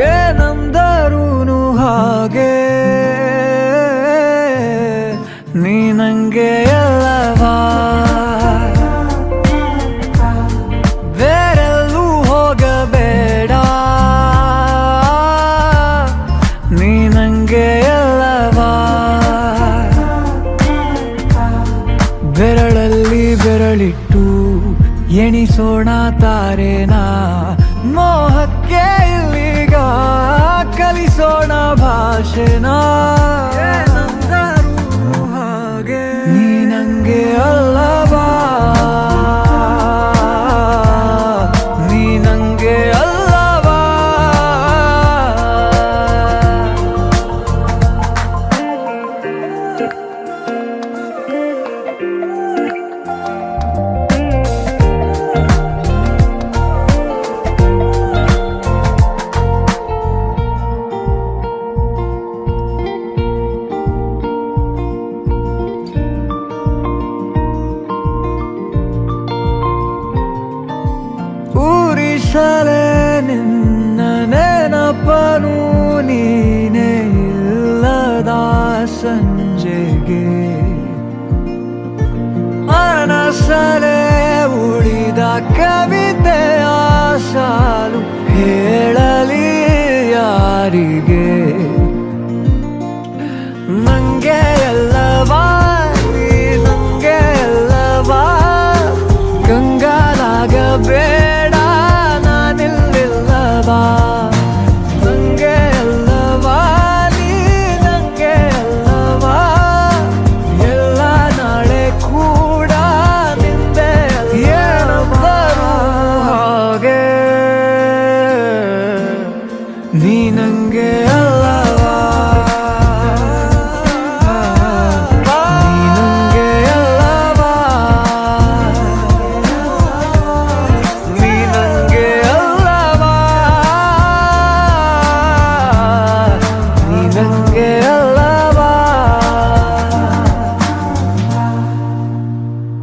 ಏನಂದರೂನು ಹಾಗೆ ನೀ ನಂಗೆ ಎಲ್ಲವಾ, ಬೇರೆಲ್ಲೂ ಹೋಗಬೇಡ, ನೀ ನಂಗೆ ಎಲ್ಲವಾ. ಬೆರಳಲ್ಲಿ ಬೆರಳಿಟ್ಟು ಎಣಿಸೋಣ ತಾರೇನಾ, ಮೋಹಕ್ಕೆ ಇಲ್ಲಿಗ ಕಲಿಸೋಣ ಭಾಷೆನಾ. ಏನಂದರೂ ಹಾಗೆ ನೀ ನಂಗೆ ಅಲ್ಲವಾ, ನೀ ನಂಗೆ ಅಲ್ಲವಾ. ಊರಿಸಲೇ ನಿನ್ನ ನೆನಪನು ನೀನೇ ಇಲ್ಲದ ಸಂಜೆಗೆ, ಮನಸಲೇ ಉಳಿದ ಕವಿತೆಯ ಸಾಲು ಹೇಳಲಿ ಯಾರಿಗೆ. ನಂಗೆ ಎಲ್ಲವಾ, ನೀ ನಂಗೆ ಎಲ್ಲವಾ, ಕಂಗಾಲಾಗಬೇಡ ನಾನಿಲ್ಲಿಲ್ಲವಾ. ನಂಗೆ ಎಲ್ಲವಾ, ನೀ ನಂಗೆ ಎಲ್ಲವಾ, ಎಲ್ಲ ನಾಳೆ ಕೂಡ ನಿಂದೆ. ಏನಂದರೂ ಹಾಗೆ ನೀ ನಂಗೆ